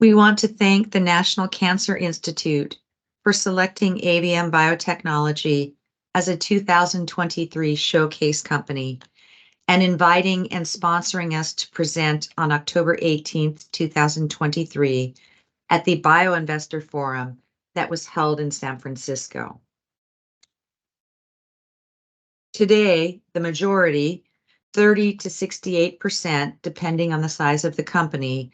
We want to thank the National Cancer Institute for selecting AVM Biotechnology as a 2023 showcase company and inviting and sponsoring us to present on October 18th, 2023 at the BIO Investor Forum that was held in San Francisco. Today, the majority, 30 to 68%, depending on the size of the company,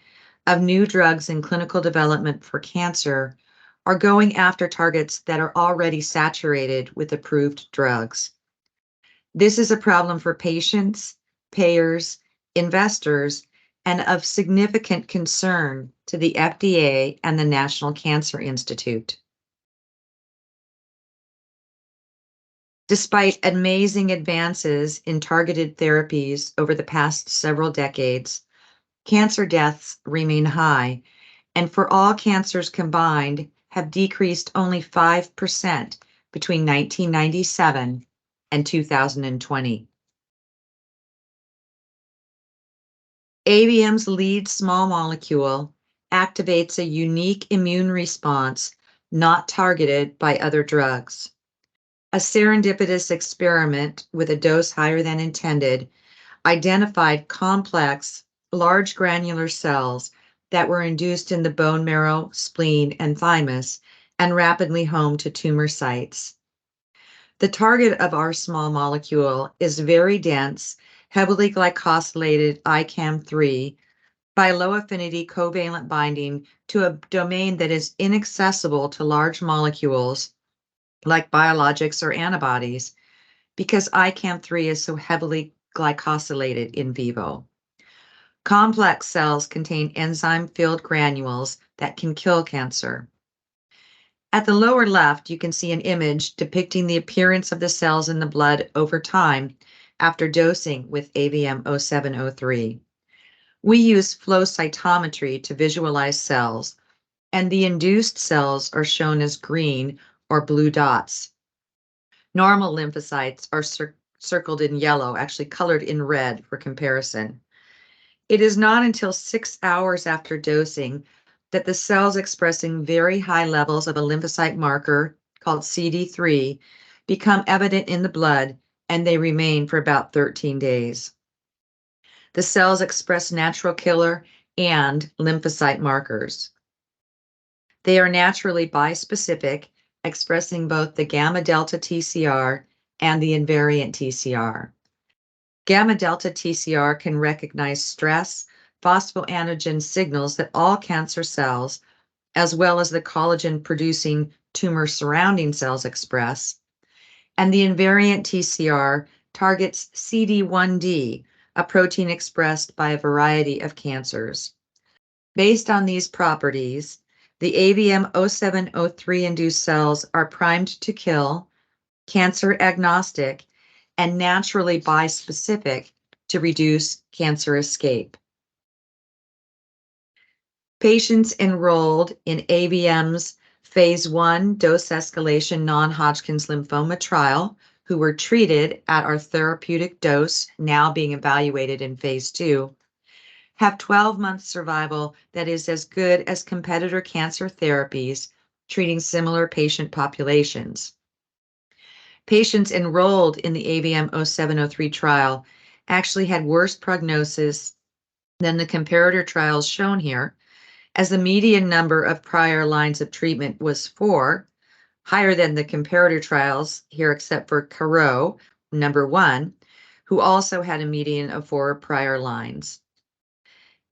of new drugs in clinical development for cancer are going after targets that are already saturated with approved drugs. This is a problem for patients, payers, investors, and of significant concern to the FDA and the National Cancer Institute. Despite amazing advances in targeted therapies over the past several decades, cancer deaths remain high, and for all cancers combined, have decreased only 5% between 1997 and 2020. AVM's lead small molecule activates a unique immune response not targeted by other drugs. A serendipitous experiment with a dose higher than intended identified complex, large granular cells that were induced in the bone marrow, spleen, and thymus and rapidly home to tumor sites. The target of our small molecule is very dense, heavily glycosylated ICAM3 by low affinity covalent binding to a domain that is inaccessible to large molecules like biologics or antibodies, because ICAM3 is so heavily glycosylated in vivo. Complex cells contain enzyme-filled granules that can kill cancer. At the lower left, you can see an image depicting the appearance of the cells in the blood over time after dosing with AVM-0703. We use flow cytometry to visualize cells, and the induced cells are shown as green or blue dots. Normal lymphocytes are circled in yellow, actually colored in red for comparison. It is not until 6 hours after dosing that the cells expressing very high levels of a lymphocyte marker called CD3 become evident in the blood, and they remain for about 13 days. The cells express natural killer and lymphocyte markers. They are naturally bispecific, expressing both the gamma delta TCR and the invariant TCR. Gamma delta TCR can recognize stress, phosphoantigen signals that all cancer cells, as well as the collagen-producing tumor surrounding cells express, and the invariant TCR targets CD1D, a protein expressed by a variety of cancers. Based on these properties, the AVM-0703-induced cells are primed to kill, cancer agnostic, and naturally bispecific to reduce cancer escape. Patients enrolled in AVM's phase 1 dose escalation non-Hodgkin's lymphoma trial who were treated at our therapeutic dose, now being evaluated in phase 2, have 12-month survival that is as good as competitor cancer therapies treating similar patient populations. Patients enrolled in the AVM-0703 trial actually had worse prognosis than the comparator trials shown here, as the median number of prior lines of treatment was 4, higher than the comparator trials here except for Caro, number 1, who also had a median of 4 prior lines.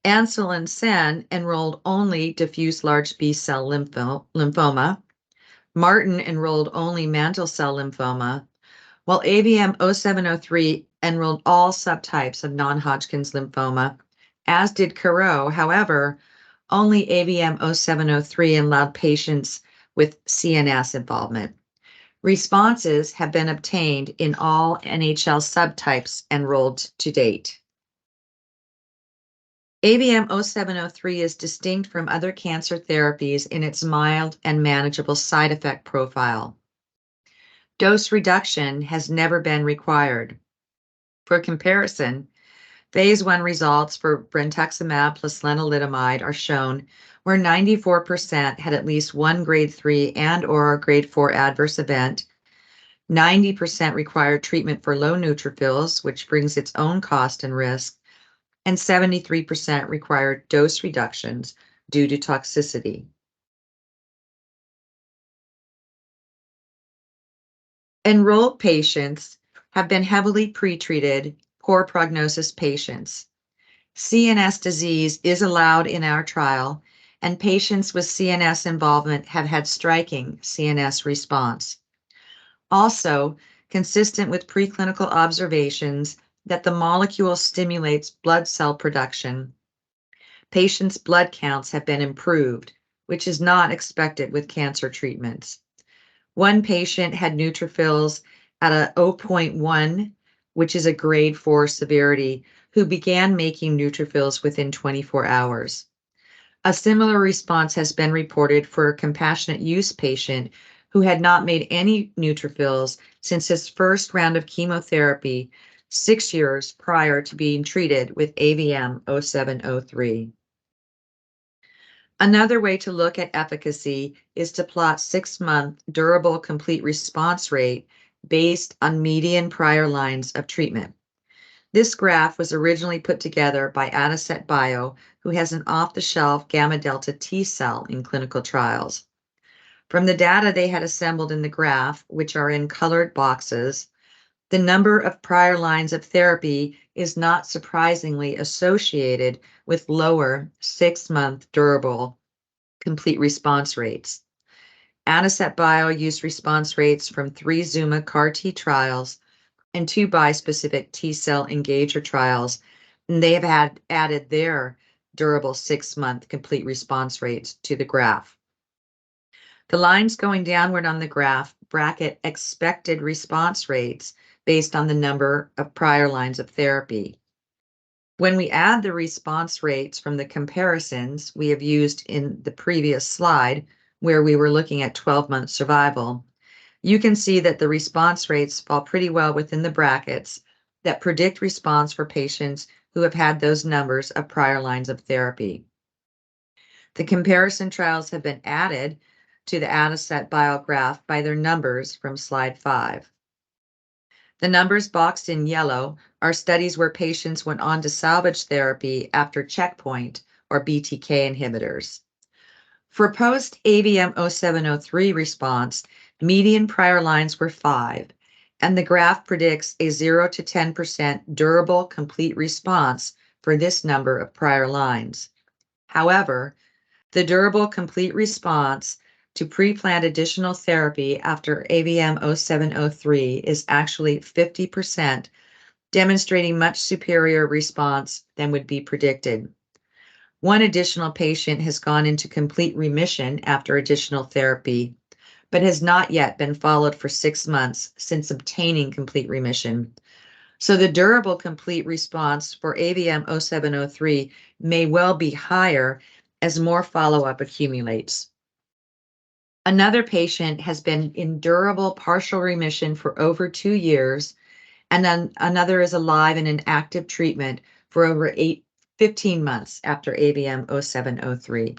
Ansel and Sen enrolled only diffuse large B-cell lymphoma. Martin enrolled only mantle cell lymphoma, while AVM-0703 enrolled all subtypes of non-Hodgkin's lymphoma, as did Caro. However, only AVM-0703 allowed patients with CNS involvement. Responses have been obtained in all NHL subtypes enrolled to date. AVM-0703 is distinct from other cancer therapies in its mild and manageable side effect profile. Dose reduction has never been required. For comparison, Phase 1 results for brentuximab plus lenalidomide are shown, where 94% had at least one grade 3 and/or grade 4 adverse event. 90% required treatment for low neutrophils, which brings its own cost and risk, and 73% required dose reductions due to toxicity. Enrolled patients have been heavily pretreated, poor prognosis patients. CNS disease is allowed in our trial, and patients with CNS involvement have had striking CNS response. Also, consistent with preclinical observations that the molecule stimulates blood cell production, patients' blood counts have been improved, which is not expected with cancer treatments. One patient had neutrophils at a 0.1, which is a grade 4 severity, who began making neutrophils within 24 hours. A similar response has been reported for a compassionate use patient who had not made any neutrophils since his first round of chemotherapy 6 years prior to being treated with AVM 0703. Another way to look at efficacy is to plot 6-month durable complete response rate based on median prior lines of treatment. This graph was originally put together by AVM Bio, who has an off-the-shelf gamma delta T cell in clinical trials. From the data they had assembled in the graph, which are in colored boxes, the number of prior lines of therapy is not surprisingly associated with lower 6-month durable complete response rates. AVM Bio used response rates from 3 Zuma CAR T trials and 2 bispecific T-cell engager trials, and they have added their durable 6-month complete response rates to the graph. The lines going downward on the graph bracket expected response rates based on the number of prior lines of therapy. When we add the response rates from the comparisons we have used in the previous slide, where we were looking at 12-month survival, you can see that the response rates fall pretty well within the brackets that predict response for patients who have had those numbers of prior lines of therapy. The comparison trials have been added to the AVM Bio graph by their numbers from slide 5. The numbers boxed in yellow are studies where patients went on to salvage therapy after checkpoint or BTK inhibitors. For post-AVM 0703 response, median prior lines were 5, and the graph predicts a 0 to 10% durable complete response for this number of prior lines. However, the durable complete response to pre-planned additional therapy after AVM 0703 is actually 50%, demonstrating much superior response than would be predicted. One additional patient has gone into complete remission after additional therapy, but has not yet been followed for 6 months since obtaining complete remission. So the durable complete response for AVM 0703 may well be higher as more follow-up accumulates. Another patient has been in durable partial remission for over 2 years, and then another is alive in an active treatment for over 15 months after AVM 0703.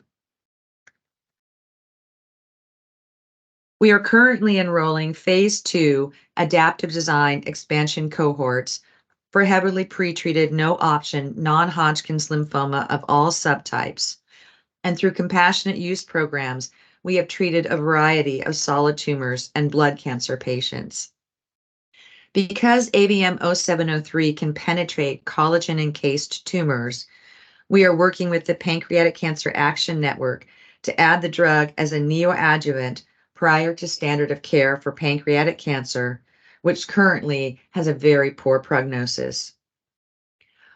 We are currently enrolling phase 2 adaptive design expansion cohorts for heavily pretreated no-option non-Hodgkin's lymphoma of all subtypes. And through compassionate use programs, we have treated a variety of solid tumors and blood cancer patients. Because AVM 0703 can penetrate collagen-encased tumors, we are working with the Pancreatic Cancer Action Network to add the drug as a neoadjuvant prior to standard of care for pancreatic cancer, which currently has a very poor prognosis.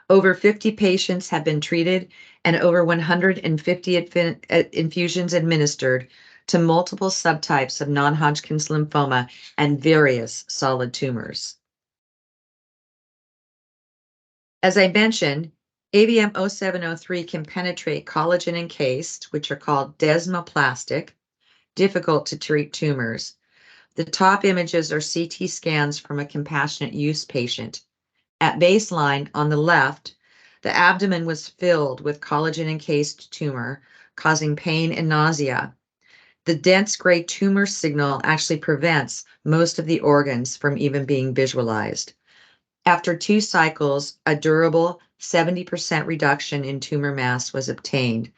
Over 50 patients have been treated and over 150 infusions administered to multiple subtypes of non-Hodgkin's lymphoma and various solid tumors. As I mentioned, AVM 0703 can penetrate collagen encased, which are called desmoplastic, difficult to treat tumors. The top images are CT scans from a compassionate use patient. At baseline on the left, The abdomen was filled with collagen-encased tumor, causing pain and nausea. The dense gray tumor signal actually prevents most of the organs from even being visualized. After 2 cycles, a durable 70% reduction in tumor mass was obtained,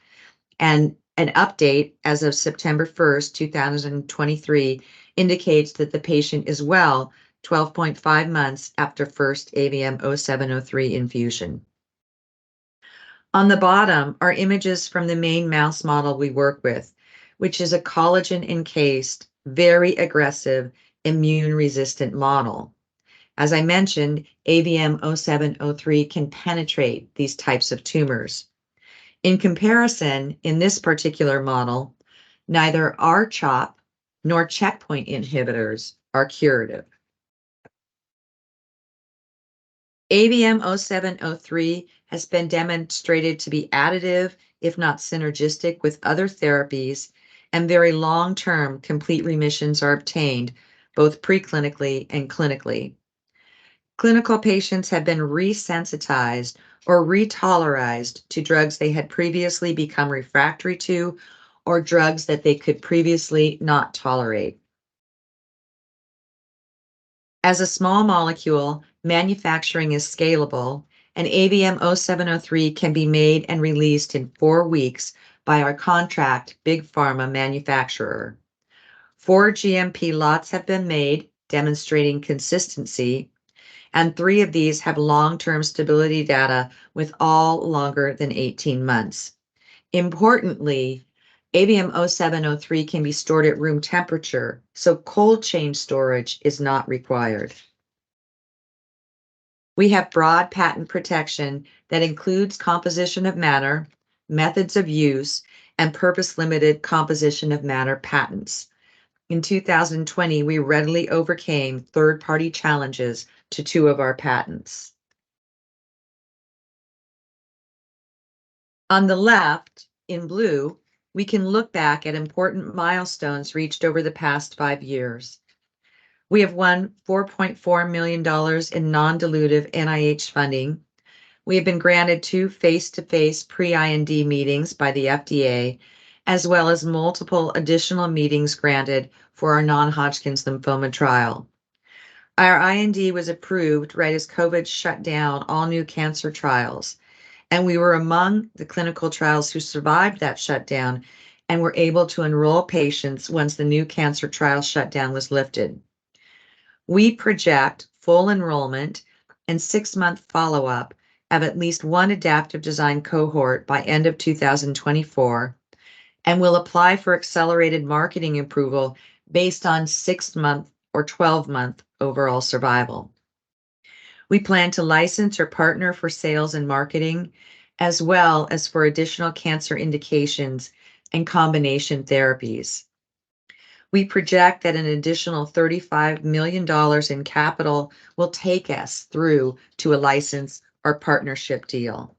and an update as of September 1st, 2023, indicates that the patient is well 12.5 months after first AVM 0703 infusion. On the bottom are images from the main mouse model we work with, which is a collagen-encased, very aggressive, immune-resistant model. As I mentioned, AVM 0703 can penetrate these types of tumors. In comparison, in this particular model, neither R-CHOP nor checkpoint inhibitors are curative. AVM 0703 has been demonstrated to be additive, if not synergistic, with other therapies, and very long-term complete remissions are obtained, both preclinically and clinically. Clinical patients have been resensitized or retolerized to drugs they had previously become refractory to, or drugs that they could previously not tolerate. As a small molecule, manufacturing is scalable, and AVM 0703 can be made and released in 4 weeks by our contract big pharma manufacturer. 4 GMP lots have been made, demonstrating consistency, and 3 of these have long-term stability data with all longer than 18 months. Importantly, AVM 0703 can be stored at room temperature, so cold chain storage is not required. We have broad patent protection that includes composition of matter, methods of use, and purpose-limited composition of matter patents. In 2020, we readily overcame third-party challenges to 2 of our patents. On the left, in blue, we can look back at important milestones reached over the past 5 years. We have won $4.4 million in non-dilutive NIH funding. We have been granted 2 face-to-face pre-IND meetings by the FDA, as well as multiple additional meetings granted for our non-Hodgkin's lymphoma trial. Our IND was approved right as COVID shut down all new cancer trials, and we were among the clinical trials who survived that shutdown and were able to enroll patients once the new cancer trial shutdown was lifted. We project full enrollment and 6-month follow-up of at least 1 adaptive design cohort by end of 2024, and will apply for accelerated marketing approval based on 6-month or 12-month overall survival. We plan to license or partner for sales and marketing, as well as for additional cancer indications and combination therapies. We project that an additional $35 million in capital will take us through to a license or partnership deal.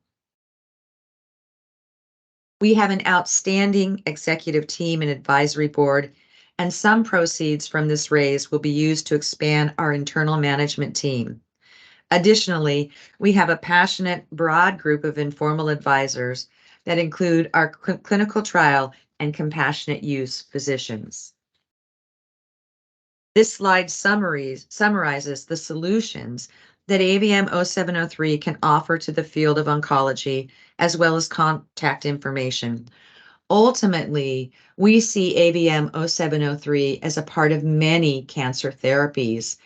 We have an outstanding executive team and advisory board, and some proceeds from this raise will be used to expand our internal management team. Additionally, we have a passionate, broad group of informal advisors that include our clinical trial and compassionate use physicians. This slide summarizes the solutions that AVM 0703 can offer to the field of oncology, as well as contact information. Ultimately, we see AVM 0703 as a part of many cancer therapies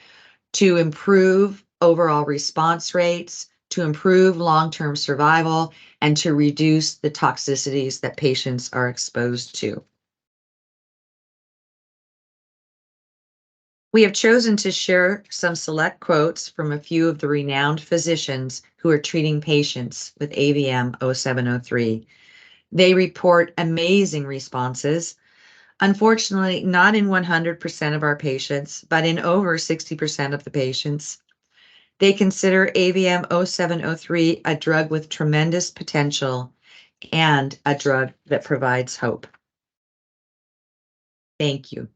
to improve overall response rates, to improve long-term survival, and to reduce the toxicities that patients are exposed to. We have chosen to share some select quotes from a few of the renowned physicians who are treating patients with AVM 0703. They report amazing responses. Unfortunately, not in 100% of our patients, but in over 60% of the patients. They consider AVM 0703 a drug with tremendous potential and a drug that provides hope. Thank you.